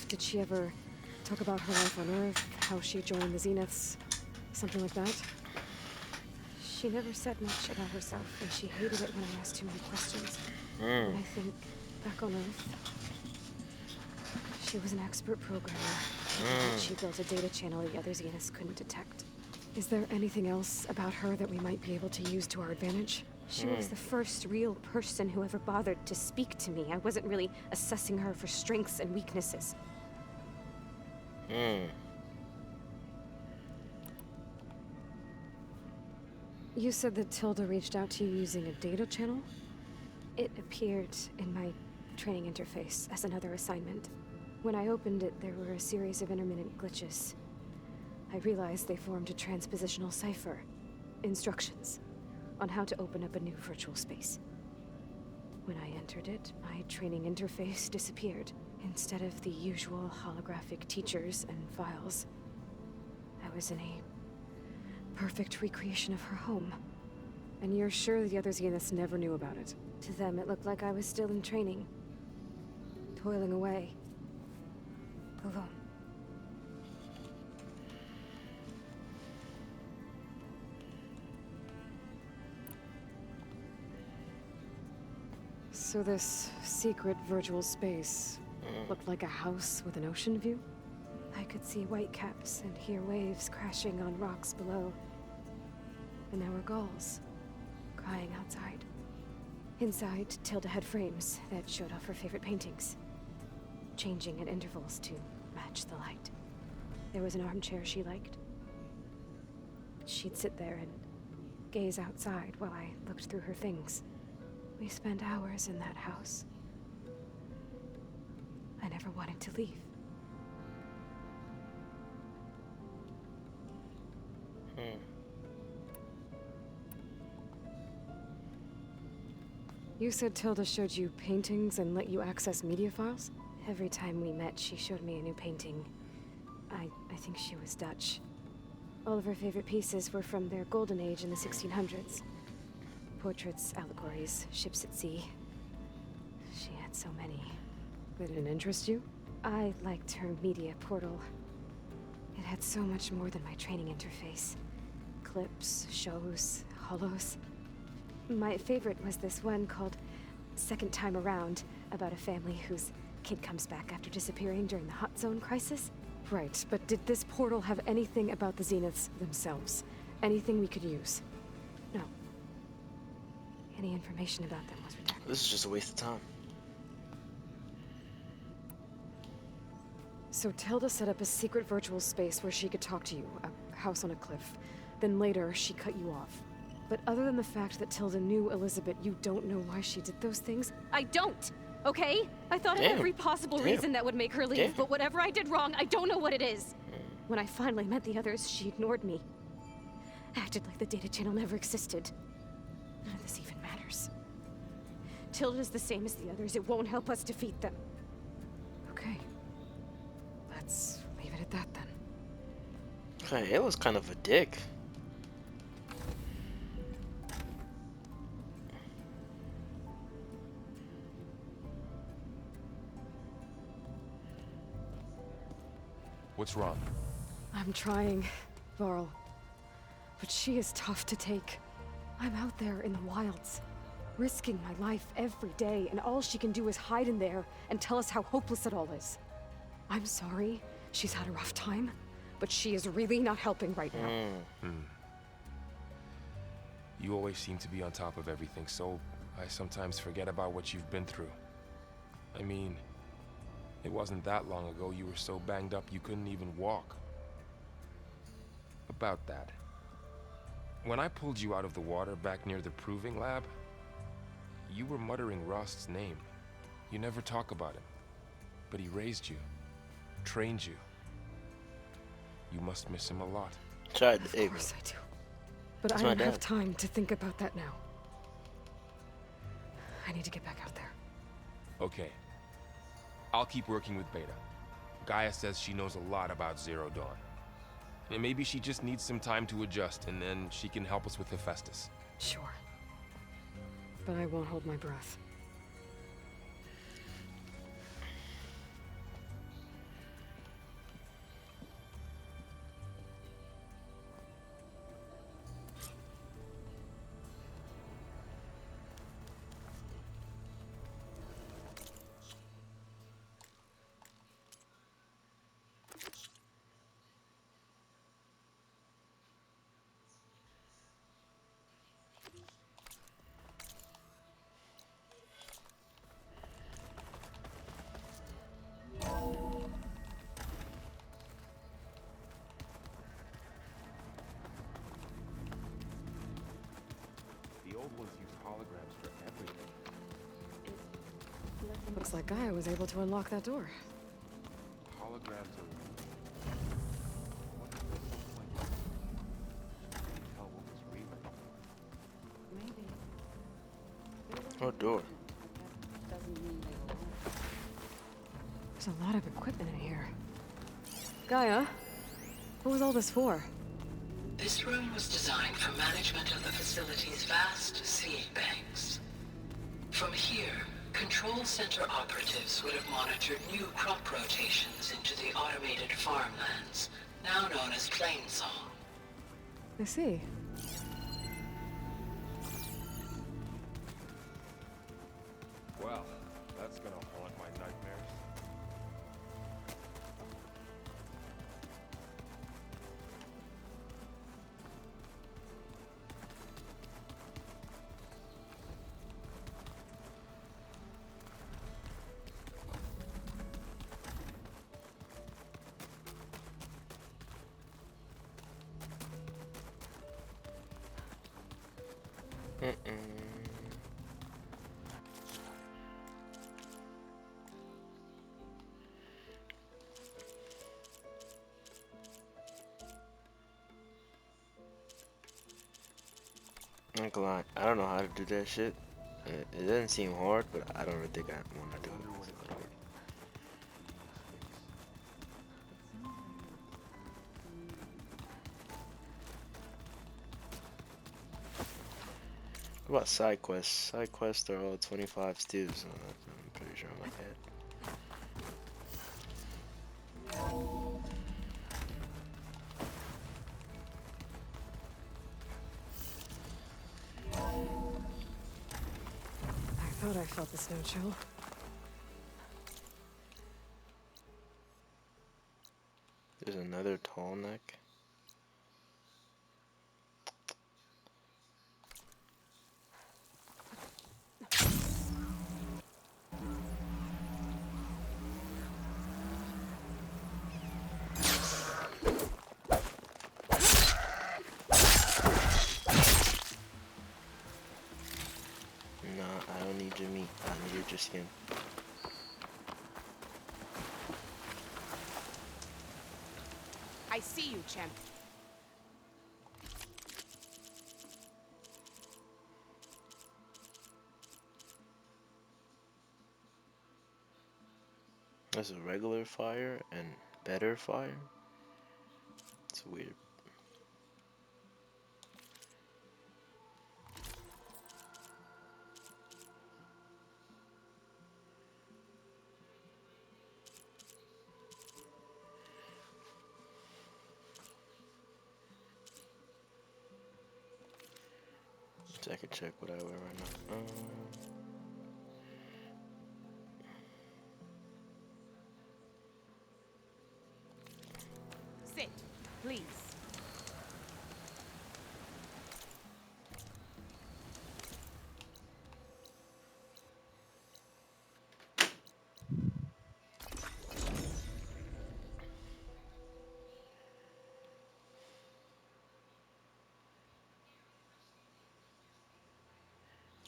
Did she ever talk about her life on Earth, how she joined the Zeniths, something like that? She never said much about herself, and she hated it when I asked too many questions. And I think, back on Earth, she was an expert programmer. She built a data channel the other Zeniths couldn't detect. Is there anything else about her that we might be able to use to our advantage? She was the first real person who ever bothered to speak to me. I wasn't really assessing her for strengths and weaknesses. You said that Tilda reached out to you using a data channel? It appeared in my training interface as another assignment. When I opened it, there were a series of intermittent glitches. I realized they formed a transpositional cipher. Instructions on how to open up a new virtual space. When I entered it, my training interface disappeared. Instead of the usual holographic teachers and files, I was in a perfect recreation of her home. And you're sure the other Zeniths never knew about it? To them, it looked like I was still in training. Toiling away. Alone. So this secret virtual space looked like a house with an ocean view? I could see whitecaps and hear waves crashing on rocks below. And there were gulls crying outside. Inside, Tilda had frames that showed off her favorite paintings, changing at intervals to match the light. There was an armchair she liked. She'd sit there and gaze outside while I looked through her things. We spent hours in that house. I never wanted to leave. You said Tilda showed you paintings and let you access media files? Every time we met, she showed me a new painting. I think she was Dutch. All of her favorite pieces were from their golden age in the 1600s. Portraits, allegories, ships at sea. She had so many. They didn't interest you? I liked her media portal. It had so much more than my training interface. Clips, shows, holos. My favorite was this one called Second Time Around, about a family whose kid comes back after disappearing during the Hot Zone crisis. Right, but did this portal have anything about the Zeniths themselves? Anything we could use? No. Any information about them was redacted. This is just a waste of time. So Tilda set up a secret virtual space where she could talk to you, a house on a cliff. Then later, she cut you off. But other than the fact that Tilda knew Elizabeth, you don't know why she did those things? I don't! Okay? I thought of every possible reason that would make her leave, but whatever I did wrong, I don't know what it is. When I finally met the others, she ignored me. Acted like the data channel never existed. None of this even matters. Tilda's the same as the others. It won't help us defeat them. Okay. Let's leave it at that then. Okay, Ayla's kind of a dick. What's wrong? I'm trying, Varl. But she is tough to take. I'm out there in the wilds, risking my life every day, and all she can do is hide in there and tell us how hopeless it all is. I'm sorry, she's had a rough time, but she is really not helping right now. You always seem to be on top of everything, so I sometimes forget about what you've been through. I mean, it wasn't that long ago you were so banged up you couldn't even walk. About that. When I pulled you out of the water back near the proving lab, you were muttering Rost's name. You never talk about him. But he raised you, trained you. You must miss him a lot. Of course I do. But I don't have time to think about that now. I need to get back out there. Okay. I'll keep working with Beta. Gaia says she knows a lot about Zero Dawn. And maybe she just needs some time to adjust, and then she can help us with Hephaestus. Sure. But I won't hold my breath. that guy was able to unlock that door. Holograms are... What door? There's a lot of equipment in here. Gaia, what was all this for? This room was designed for management of the facility's vast seed banks. From here, control center operatives would have monitored new crop rotations into the automated farmlands, now known as Plainsong. I see. Well, that's gonna haunt my nightmares. I'm not gonna lie, I don't know how to do that shit. It doesn't seem hard, but I don't really think I want to do it. What about side quests? Side quests are all 25s too, so I'm pretty sure I'm like that. I thought I felt the snow chill. There's another tall neck. Nah, I don't need your meat. I need your skin. I see you, Chen. There's a regular fire and better fire. It's weird. So I can check what I wear right now. Sit, please.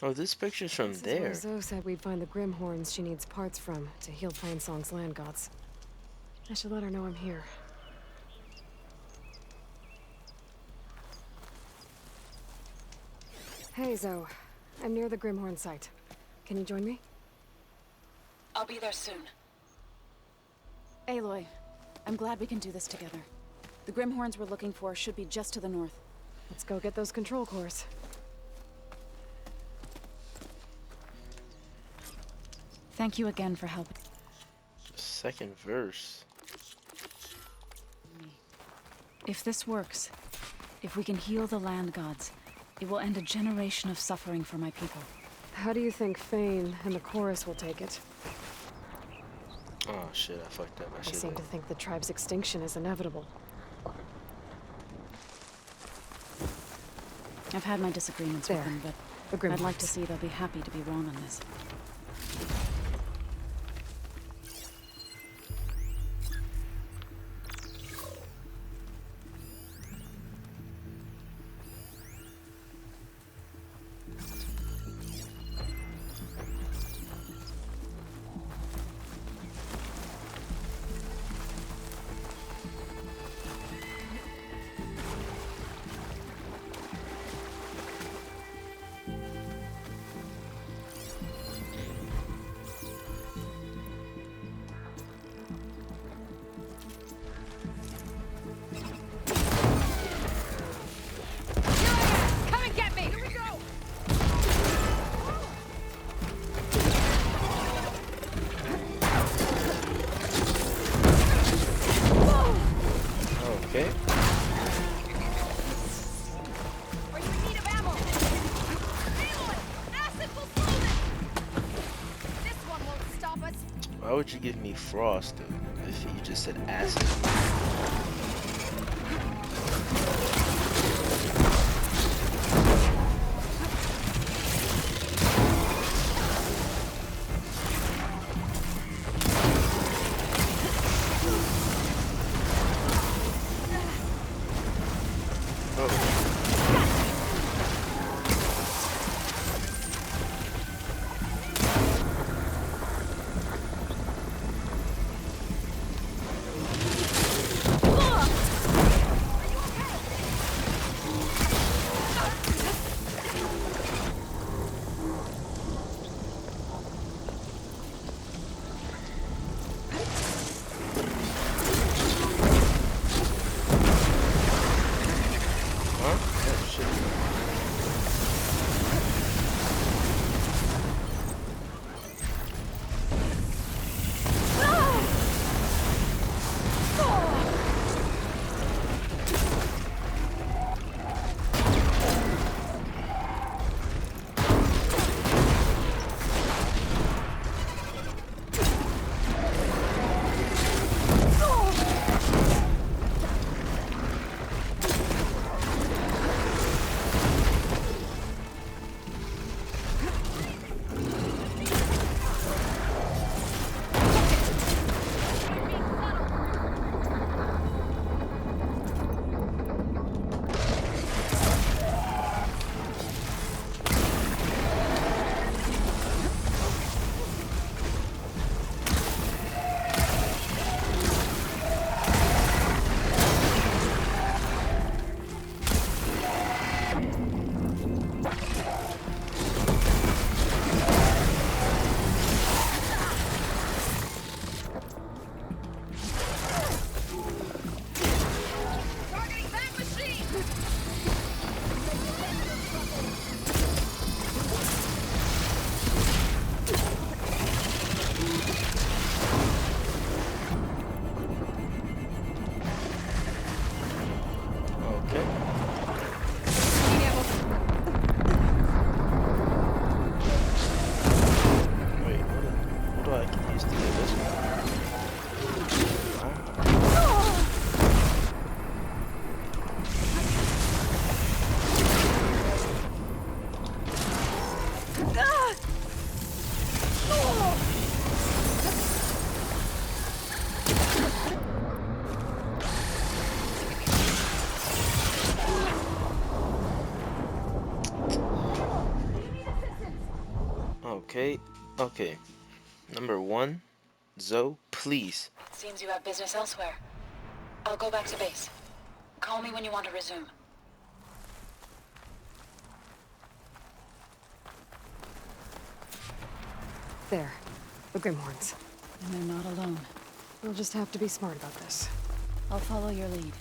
Oh, this picture's from This there. is where Zoe said we'd find the Grimhorns she needs parts from to heal Plainsong's land gods. I should let her know I'm here. Hey, Zoe. I'm near the Grimhorn site. Can you join me? I'll be there soon. Aloy, I'm glad we can do this together. The Grimhorns we're looking for should be just to the north. Let's go get those control cores. Thank you again for helping. Second verse. If this works, if we can heal the land gods, it will end a generation of suffering for my people. How do you think Fane and the chorus will take it? Oh shit, I fucked up. I They should seem to think the tribe's extinction is inevitable. I've had my disagreements There. with them, The but I'd like Grimhorns. to see they'll be happy to be wrong on this. give me frost though, if you just said acid. Okay. Number 1, Zoe, please. Seems you have business elsewhere. I'll go back to base. Call me when you want to resume. There. The Grimhorns. And they're not alone. We'll just have to be smart about this. I'll follow your lead.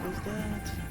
was that?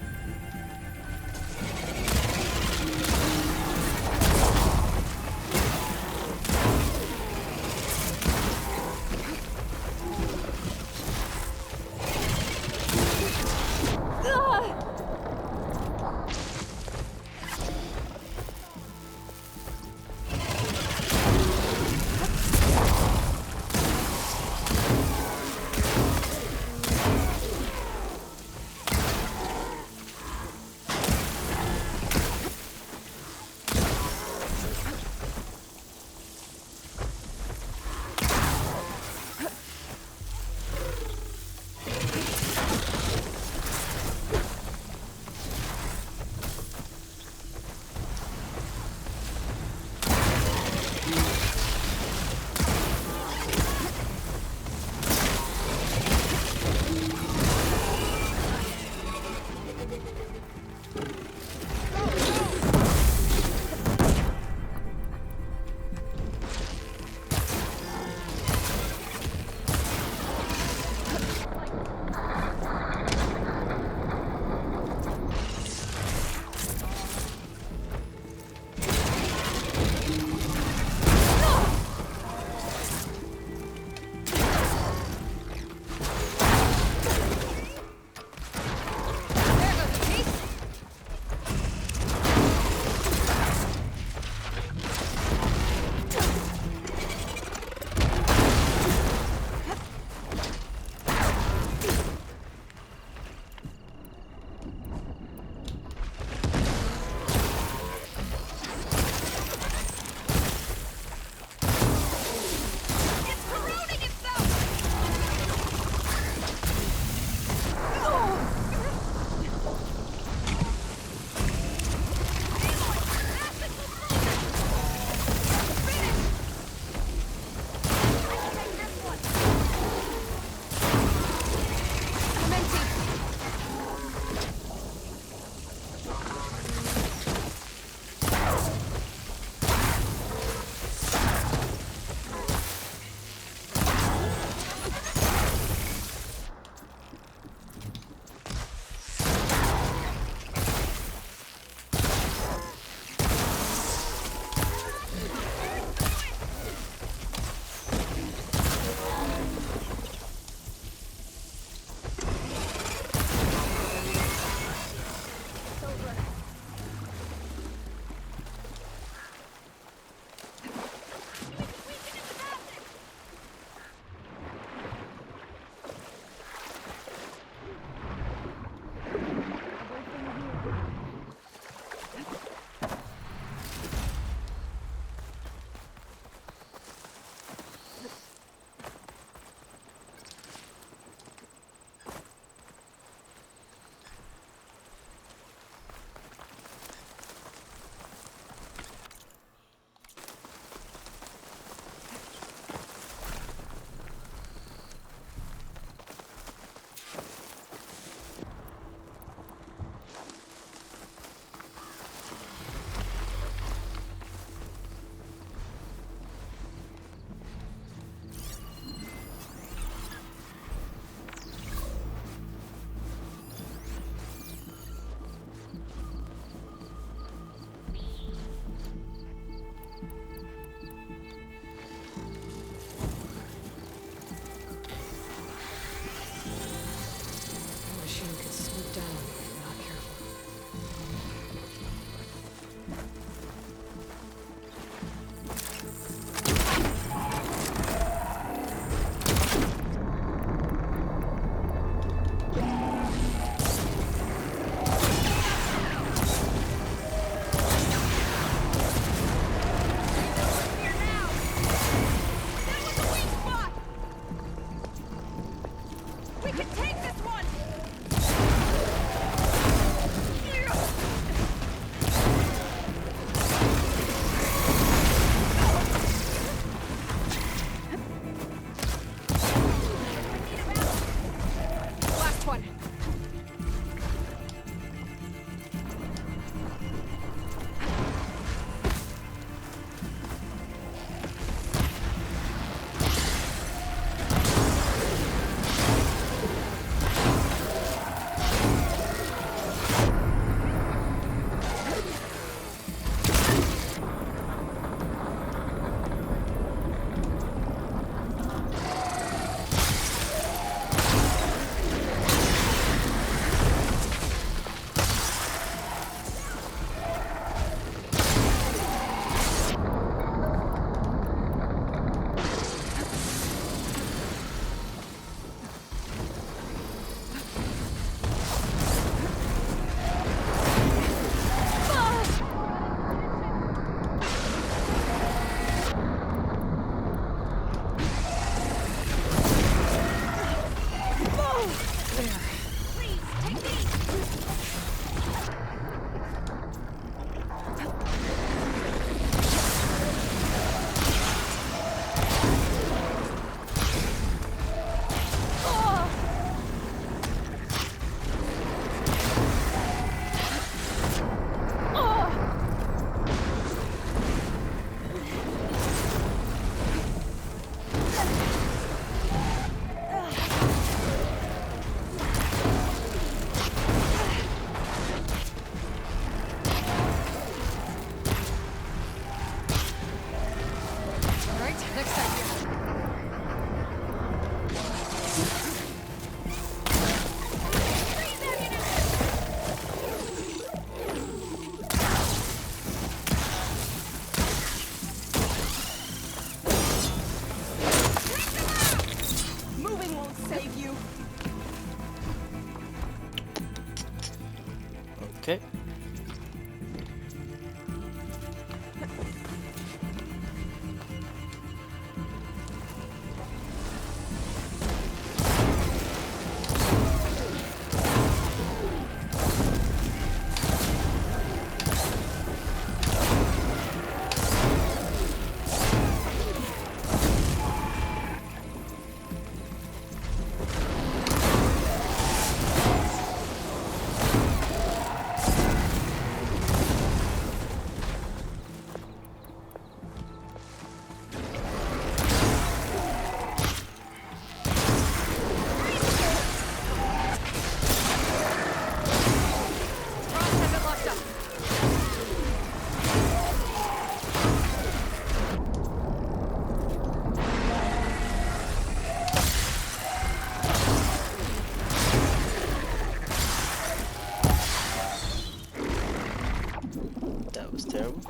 was terrible.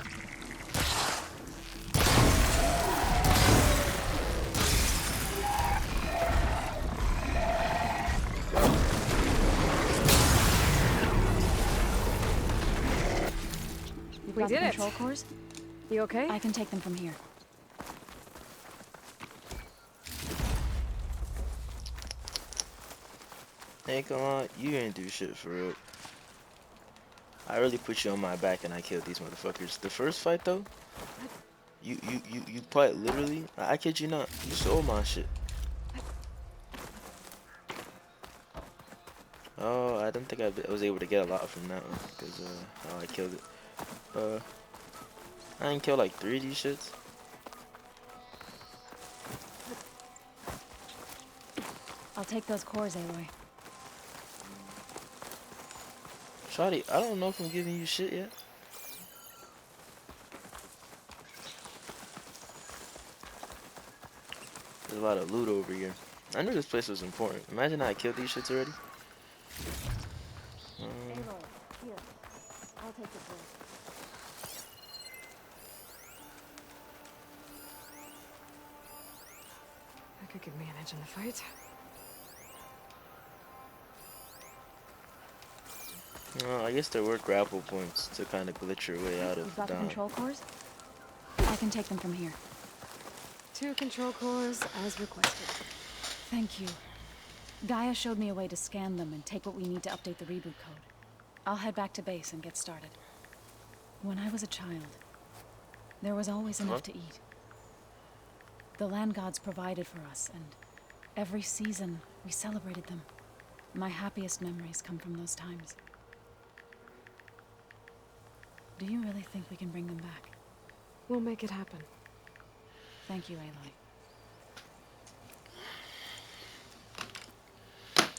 You've We got the did it. control cores? You okay? I can take them from here. Ain't gonna lie, you ain't do shit for real. I really put you on my back and I killed these motherfuckers. The first fight though, you quite literally, I kid you not, you stole my shit. Oh, I didn't think I was able to get a lot from that one because how I killed it. I didn't kill like 3 of these shits. I'll take those cores, Aloy. Shawty, I don't know if I'm giving you shit yet. There's a lot of loot over here. I knew this place was important. Imagine I killed these shits already. Aloy, here. I'll take the cores. I could get manage in the fight. I guess there were grapple points to kind of glitch your way out of You've got the down. control cores? I can take them from here. 2 control cores as requested. Thank you. Gaia showed me a way to scan them and take what we need to update the reboot code. I'll head back to base and get started. When I was a child, there was always enough to eat. The land gods provided for us, and every season we celebrated them. My happiest memories come from those times. Do you really think we can bring them back? We'll make it happen. Thank you, Aloy.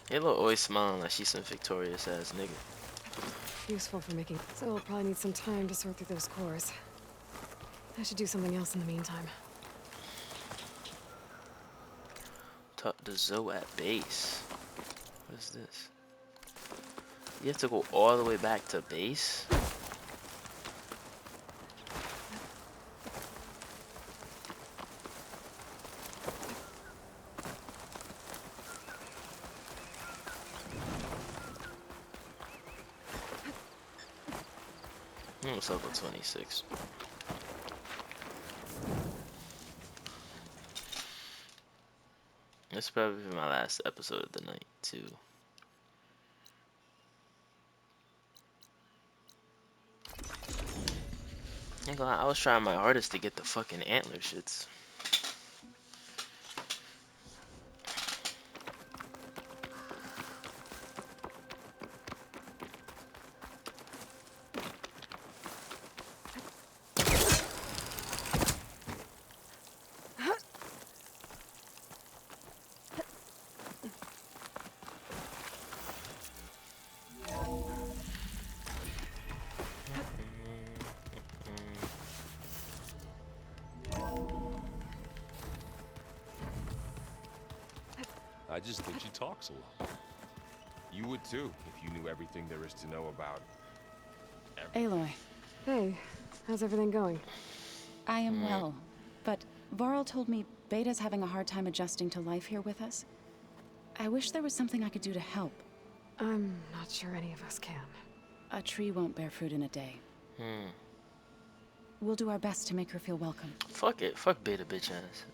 Halo always smiling like she's some victorious ass nigga. Useful for making. So we'll probably need some time to sort through those cores. I should do something else in the meantime. Talk to Zoe at base. What is this? You have to go all the way back to base? Almost level 26. This will probably be my last episode of the night, too. Ain't gonna lie, I was trying my hardest to get the fucking antler shits. I just think she talks a lot. You would too, if you knew everything there is to know about Aloy, Hey, how's everything going? I am well, but Varl told me Beta's having a hard time adjusting to life here with us. I wish there was something I could do to help. I'm not sure any of us can. A tree won't bear fruit in a day. We'll do our best to make her feel welcome. Fuck it. Fuck beta bitch ass.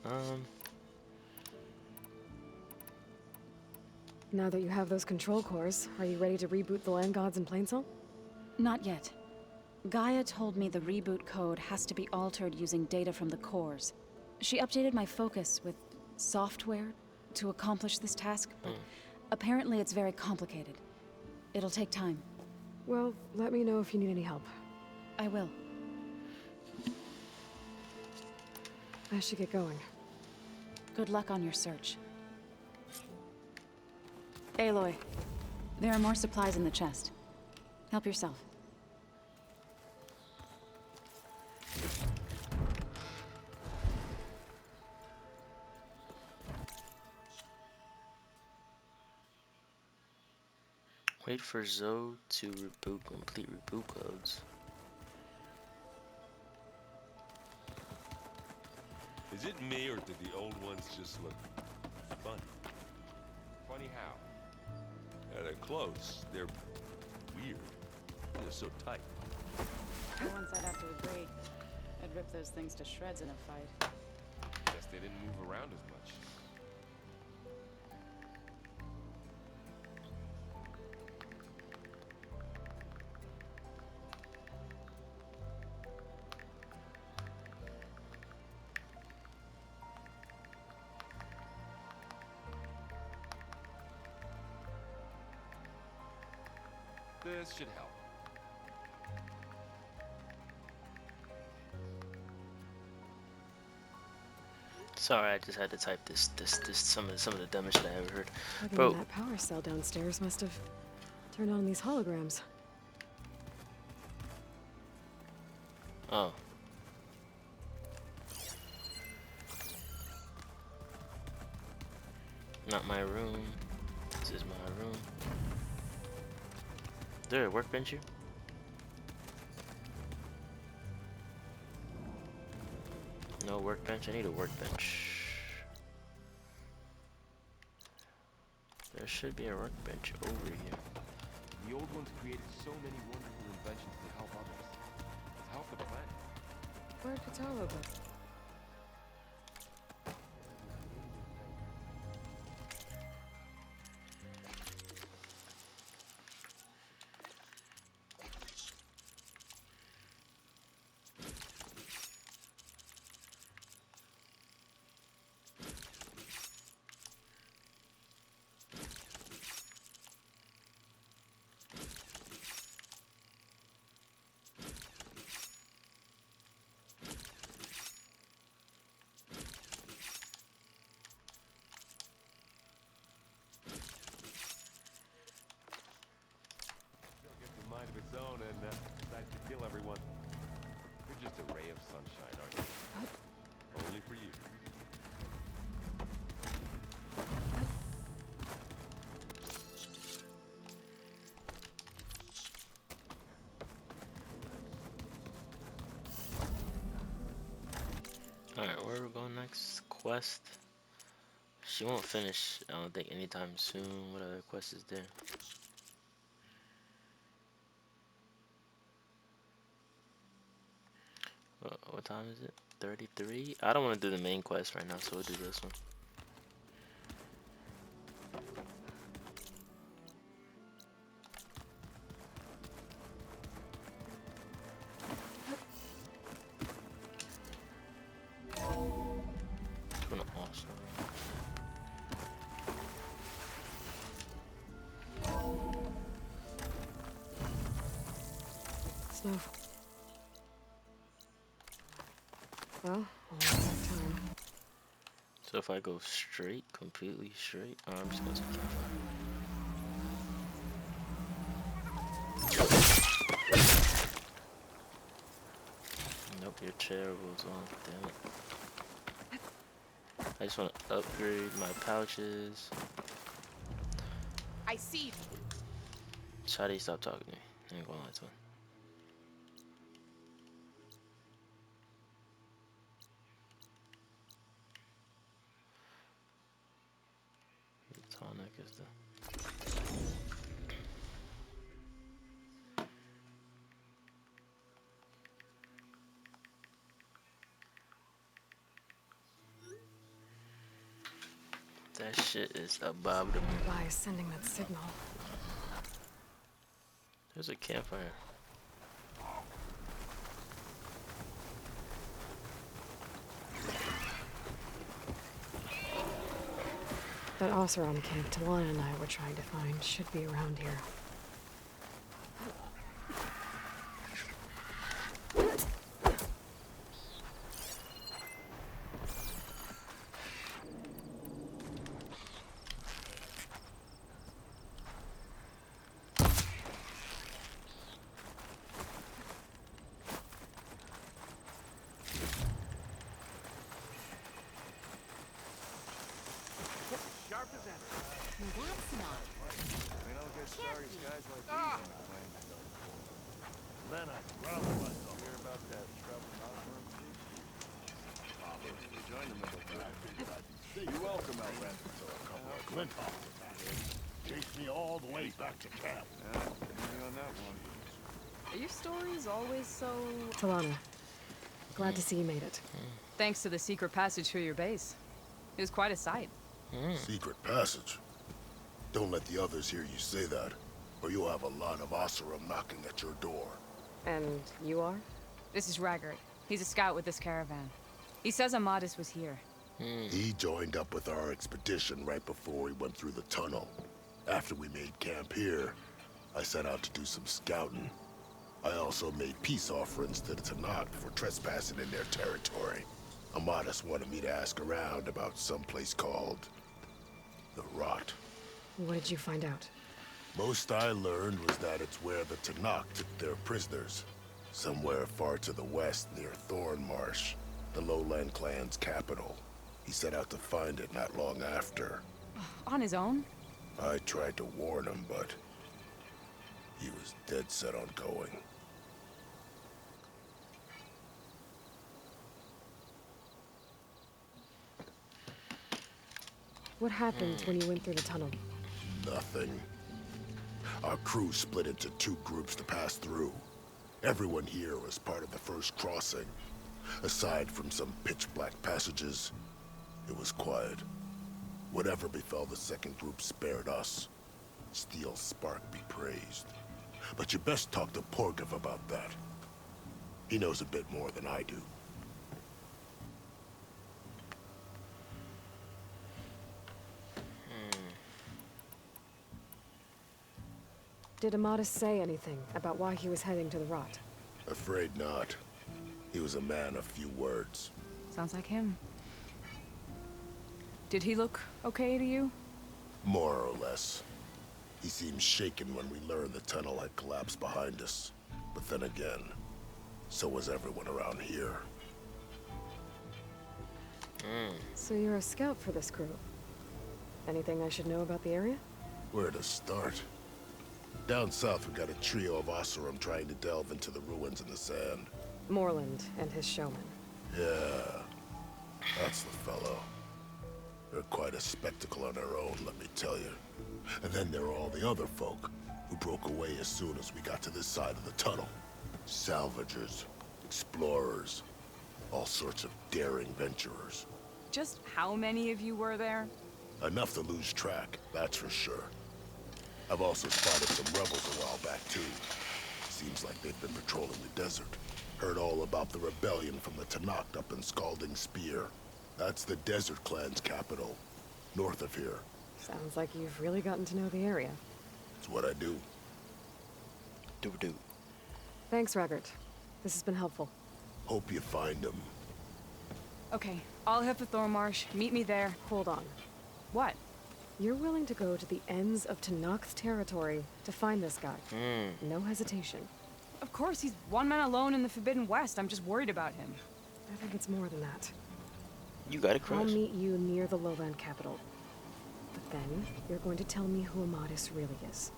Now that you have those control cores, are you ready to reboot the land gods in Plainsong? Not yet. Gaia told me the reboot code has to be altered using data from the cores. She updated my focus with software to accomplish this task, but apparently it's very complicated. It'll take time. Well, let me know if you need any help. I will. I should get going. Good luck on your search. Aloy, there are more supplies in the chest. Help yourself. Wait for Zoe to reboot, complete reboot codes. Is it me, or did the old ones just look funny? Funny how? Yeah, they're close. They're weird. They're so tight. For once, I'd have to agree. I'd rip those things to shreds in a fight. Guess they didn't move around as much. This should help. Sorry, I just had to type this some of the dumbest shit I ever heard. Plugging Bro, in that power cell downstairs must have turned on these holograms. oh. Not my room. This is my room. Is there a workbench here? No workbench. I need a workbench. There should be a workbench over here. The old ones created so many wonderful inventions to help others. To help the planet. Where'd Kataro go? Gets a mind of its own and decides to kill everyone. You're just a ray of sunshine, aren't you? Only for you. Alright, where are we going next? Quest. She won't finish, I don't think, anytime soon. What other quest is there? What time is it? 33? I don't want to do the main quest right now, so we'll do this one. It's gonna also. Snow. Well, only that time. So if I go straight, completely straight, oh, I'm just going to campfire. Nope, you're terrible as well. Damn it. I just want to upgrade my pouches. I see you. Shadi, stop talking to me. I ain't gonna lie to him. The tonic is the. That shit is above the. Nearby is sending that signal. There's a campfire. That Oseram camp Talana and I were trying to find should be around here. You're welcome, I ran into a couple of Clintoffs. Chased me all the way back to camp. On that one. Are your stories always so... Talana, glad to see you made it. Thanks to the secret passage through your base. It was quite a sight. Secret passage? Don't let the others hear you say that, or you'll have a lot of Oseram knocking at your door. And you are? This is Raggart. He's a scout with this caravan. He says Amadis was here. He joined up with our expedition right before we went through the tunnel. After we made camp here, I set out to do some scouting. I also made peace offerings to the Tanakh for trespassing in their territory. Amadis wanted me to ask around about some place called the Rot. What did you find out? Most I learned was that it's where the Tanakh took their prisoners. Somewhere far to the west near Thornmarsh, the Lowland clan's capital. He set out to find it not long after. On his own? I tried to warn him, but he was dead set on going. What happened when you went through the tunnel? Nothing. Our crew split into two groups to pass through. Everyone here was part of the first crossing. Aside from some pitch-black passages, it was quiet. Whatever befell the second group spared us. Steel Spark be praised. But you best talk to Porgov about that. He knows a bit more than I do. Did Amadis say anything about why he was heading to the Rot? Afraid not. He was a man of few words. Sounds like him. Did he look okay to you? More or less. He seemed shaken when we learned the tunnel had collapsed behind us. But then again, so was everyone around here. So you're a scout for this crew. Anything I should know about the area? Where to start? Down south, we got a trio of Oseram trying to delve into the ruins in the sand. Moreland and his showman. Yeah, that's the fellow. They're quite a spectacle on their own, let me tell you. And then there are all the other folk who broke away as soon as we got to this side of the tunnel. Salvagers, explorers, all sorts of daring venturers. Just how many of you were there? Enough to lose track, that's for sure. I've also spotted some rebels a while back, too. Seems like they've been patrolling the desert. Heard all about the rebellion from the Tanakh up in Scalding Spear. That's the Desert Clan's capital, north of here. Sounds like you've really gotten to know the area. It's what I do. Do. Thanks, Raggart. This has been helpful. Hope you find them. Okay, I'll head for Thornmarsh. Meet me there. Hold on. What? You're willing to go to the ends of Tanakh's territory to find this guy. No hesitation. Of course, he's one man alone in the Forbidden West. I'm just worried about him. I think it's more than that. You got it, I'll Chris. meet you near the lowland capital. But then, you're going to tell me who Amadis really is.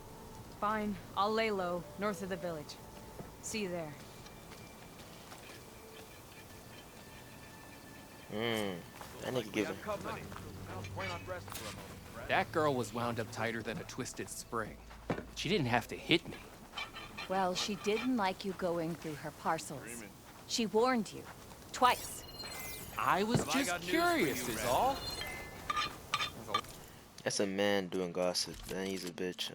Fine. I'll lay low, north of the village. See you there. That nigga giving. That girl was wound up tighter than a twisted spring. She didn't have to hit me. Well, she didn't like you going through her parcels. She warned you. Twice. I was just curious is all. That's a man doing gossip. Then he's a bitch.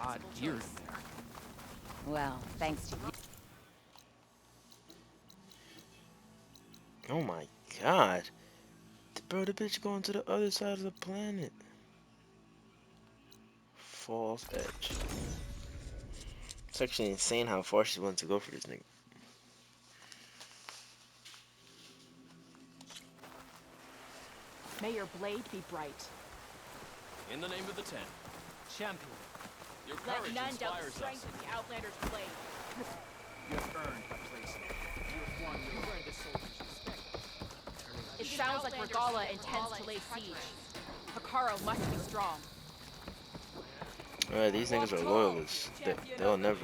Odd deer in there. Well, thanks to you. Oh my god. Bro, the bitch going to the other side of the planet. Falls Edge. It's actually insane how far she wants to go for this nigga. May your blade be bright. In the name of the Ten. Champion. Your Let courage none doubt the inspires strength us. of the Outlander's blade. You have earned a place in it. You have won your earned this soldier's respect. It sounds like Regala intends to lay siege. Her Hekarro must be strong. Alright, these niggas are loyalists. They'll never.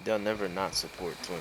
They'll never not support Twin.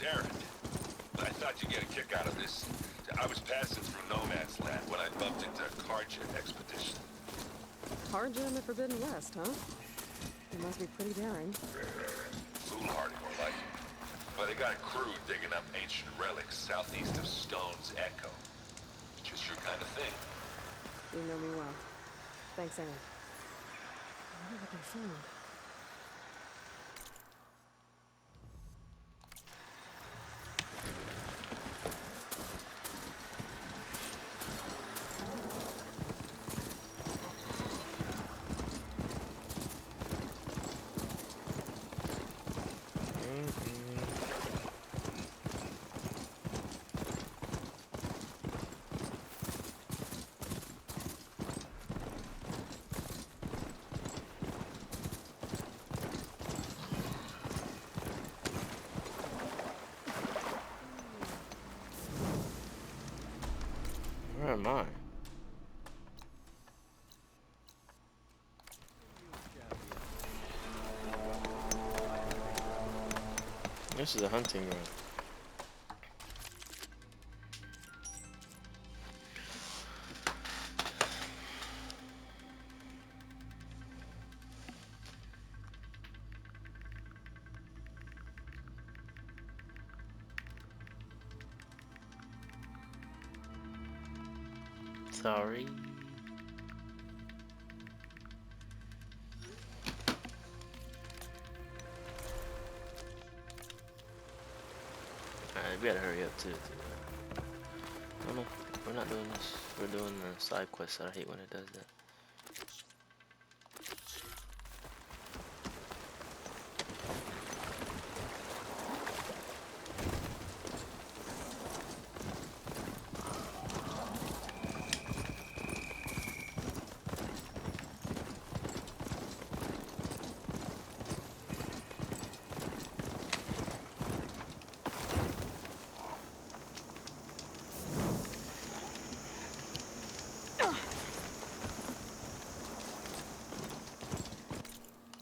Aaron, I thought you'd get a kick out of this. I was passing through Nomad's land when I bumped into a Carja expedition. Carja in the Forbidden West, huh? It must be pretty daring. Foolhardy, more like it. But they got a crew digging up ancient relics southeast of Stone's Echo. Just your kind of thing. You know me well. Thanks, Aaron. What have I found? Where am I? This is a hunting ground. Sorry. Alright, we gotta hurry up too. Oh no, we're not doing this. We're doing the side quest. I hate when it does that.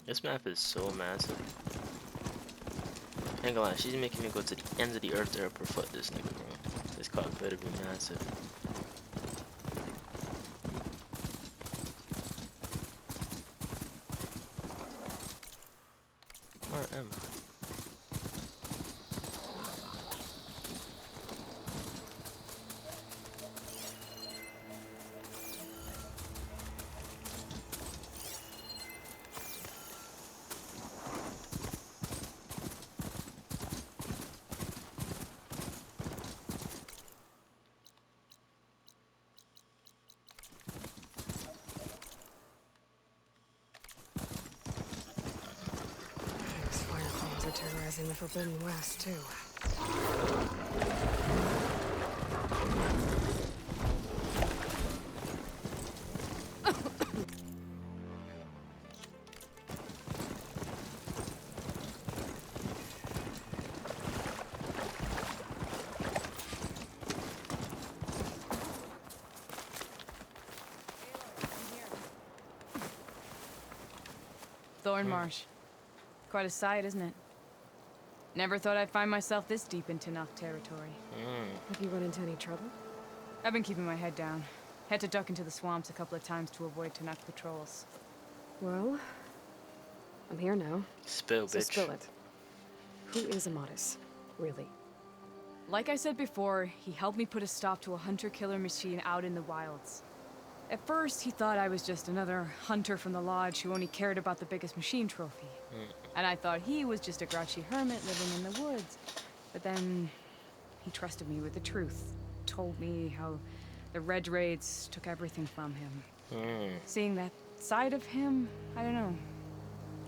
This map is so massive. Ain't gonna lie, she's making me go to the ends of the earth to help her foot this nigga, bro. This cock better be massive. Where am I? They're terrorizing the Forbidden West, too. Thornmarsh. Quite a sight, isn't it? Never thought I'd find myself this deep in Tenakth territory. Have you run into any trouble? I've been keeping my head down. Had to duck into the swamps a couple of times to avoid Tenakth patrols. Well, I'm here now. Spill, So bitch. spill it. Who is Amadis, really? Like I said before, he helped me put a stop to a hunter-killer machine out in the wilds. At first, he thought I was just another hunter from the Lodge who only cared about the biggest machine trophy. And I thought he was just a grouchy hermit living in the woods. But then he trusted me with the truth. Told me how the Red Raids took everything from him. Seeing that side of him, I don't know,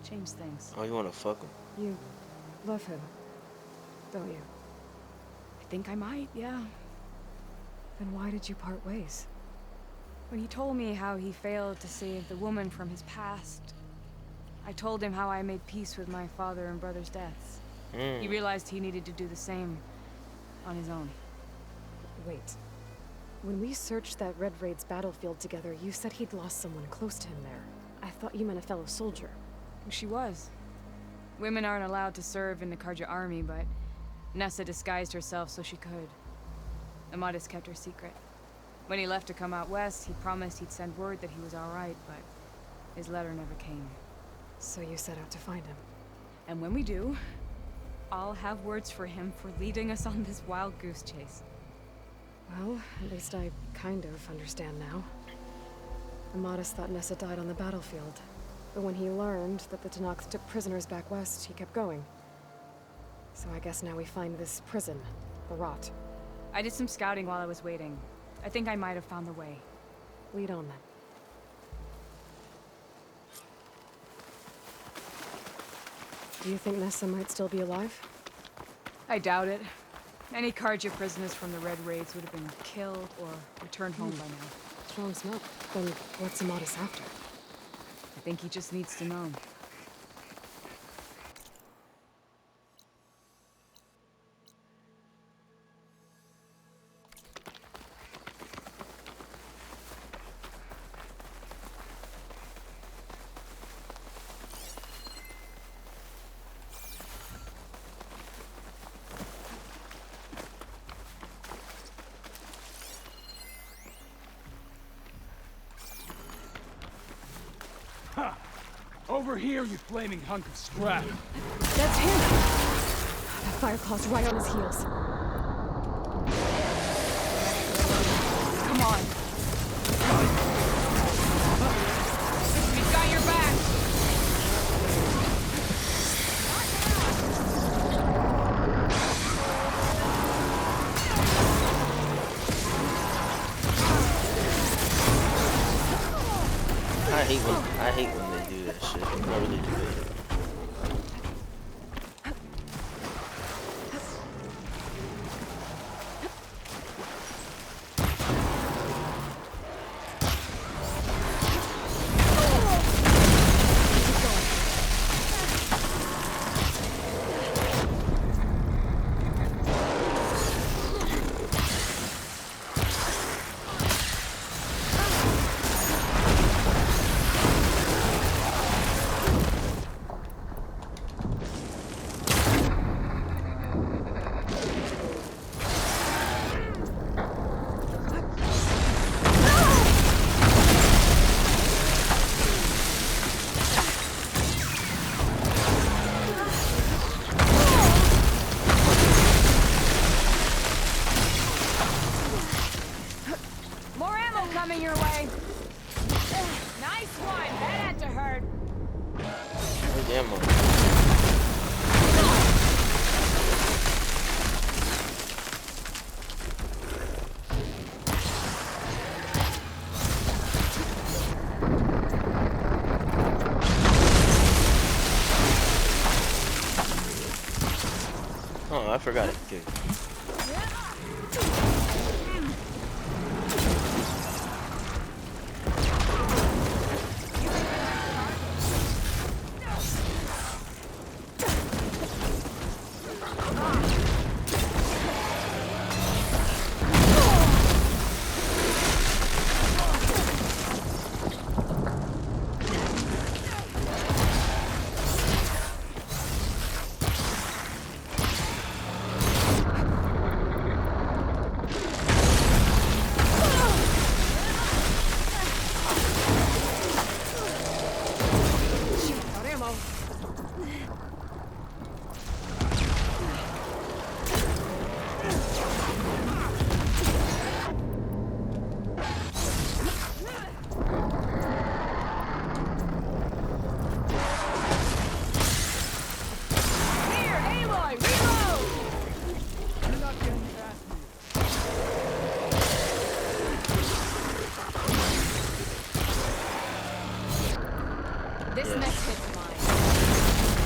changed things. Oh, you wanna fuck him? You love him, don't you? I think I might, yeah. Then why did you part ways? When he told me how he failed to save the woman from his past, I told him how I made peace with my father and brother's deaths. He realized he needed to do the same on his own. Wait. When we searched that Red Raid's battlefield together, you said he'd lost someone close to him there. I thought you meant a fellow soldier. She was. Women aren't allowed to serve in the Carja army, but Nessa disguised herself so she could. Amadis kept her secret. When he left to come out west, he promised he'd send word that he was all right, but his letter never came. So you set out to find him. And when we do, I'll have words for him for leading us on this wild goose chase. Well, at least I kind of understand now. Amadis thought Nessa died on the battlefield. But when he learned that the Tenaks took prisoners back west, he kept going. So I guess now we find this prison, the Rot. I did some scouting while I was waiting. I think I might have found the way. Lead on then. Do you think Nessa might still be alive? I doubt it. Any Carja prisoners from the Red Raids would have been killed or returned home by now. Strong smoke. Then what's Amadis after? I think he just needs to know. Over here, you flaming hunk of scrap. That's him! That Fireclaw's right on his heels. Come on. We've got your back. I hate when they do that shit. I really do that. Coming your way. Nice one. That had to hurt. Oh, damn one. Oh, I forgot it. Okay. This Yeah. mess hits mine.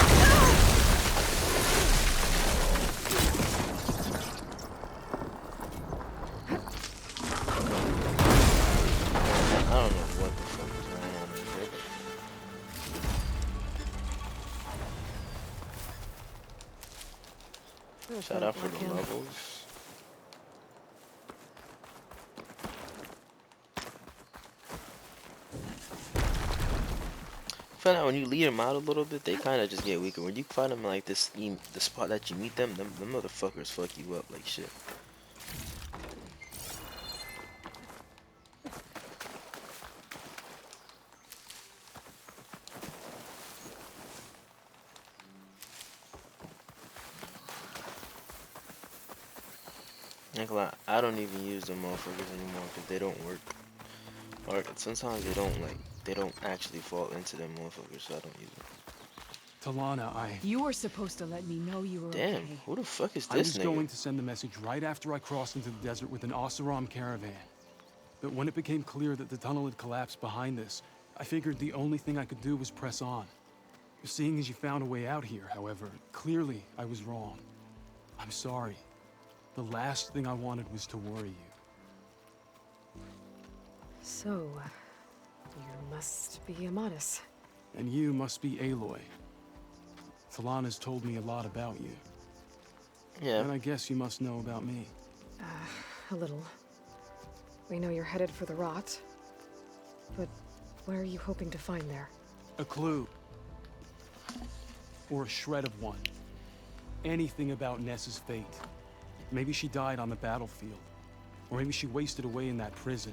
I don't know what the fuck is going on in here, but shout out for the levels. Find out when you lead them out a little bit, they kind of just get weaker. When you find them like this, the spot that you meet them, them motherfuckers fuck you up like shit. Like, I don't even use them motherfuckers anymore because they don't work. Or sometimes they don't actually fall into them motherfuckers, so I don't use them. Talana, You were supposed to let me know you were Damn, okay. who the fuck is I this was nigga? going to send the message right after I crossed into the desert with an Oseram caravan. But when it became clear that the tunnel had collapsed behind us, I figured the only thing I could do was press on. Seeing as you found a way out here, however, clearly I was wrong. I'm sorry. The last thing I wanted was to worry you. So, you must be Amatis. And you must be Aloy. Talana's told me a lot about you. Yeah. And I guess you must know about me. A little. We know you're headed for the rot. But what are you hoping to find there? A clue. Or a shred of one. Anything about Nessa's fate. Maybe she died on the battlefield. Or maybe she wasted away in that prison.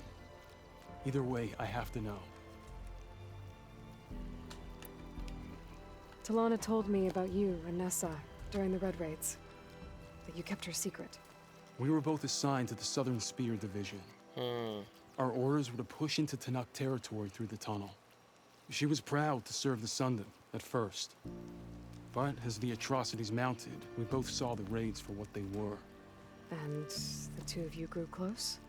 Either way, I have to know. Talana told me about you and Nessa during the Red Raids. That you kept her secret. We were both assigned to the Southern Spear Division. Our orders were to push into Tanuk territory through the tunnel. She was proud to serve the Sundom at first. But as the atrocities mounted, we both saw the raids for what they were. And the two of you grew close?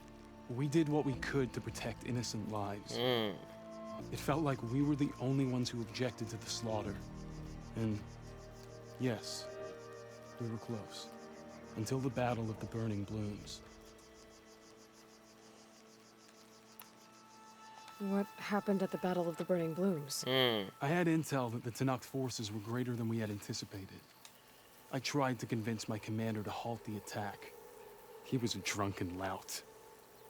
We did what we could to protect innocent lives. It felt like we were the only ones who objected to the slaughter. And yes, we were close. Until the Battle of the Burning Blooms. What happened at the Battle of the Burning Blooms? I had intel that the Tanakh forces were greater than we had anticipated. I tried to convince my commander to halt the attack. He was a drunken lout.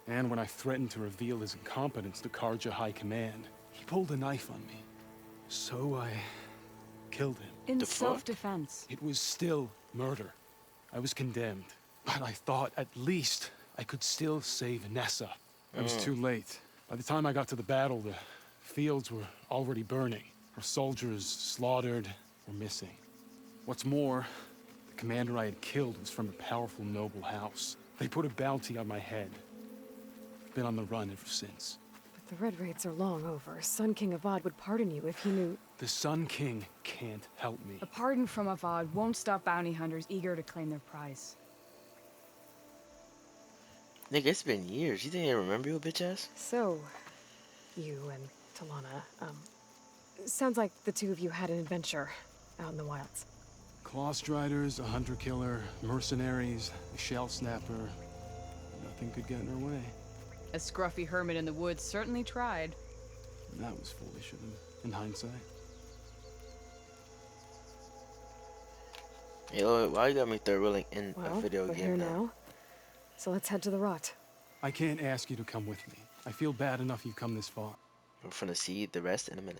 And when I threatened to reveal his incompetence to Karja High Command, he pulled a knife on me. So I killed him. In self-defense. It was still murder. I was condemned. But I thought at least I could still save Nessa. It was too late. By the time I got to the battle, the fields were already burning. Our soldiers slaughtered or missing. What's more, the commander I had killed was from a powerful noble house. They put a bounty on my head. I've been on the run ever since. But the Red Raids are long over. Sun King Avad would pardon you if he knew... The Sun King can't help me. A pardon from Avad won't stop bounty hunters eager to claim their prize. Nigga, it's been years. You think I remember you, bitch ass? So, you and Talana, sounds like the two of you had an adventure out in the wilds. Clawstriders, a hunter-killer, mercenaries, a shell snapper. Nothing could get in her way. A scruffy hermit in the woods certainly tried. And that was foolish of him, in hindsight. Yo, why you got me third wheeling in Well, a video we're game here now? now. So let's head to the rot. I can't ask you to come with me. I feel bad enough you've come this far. We're gonna see the rest in a minute.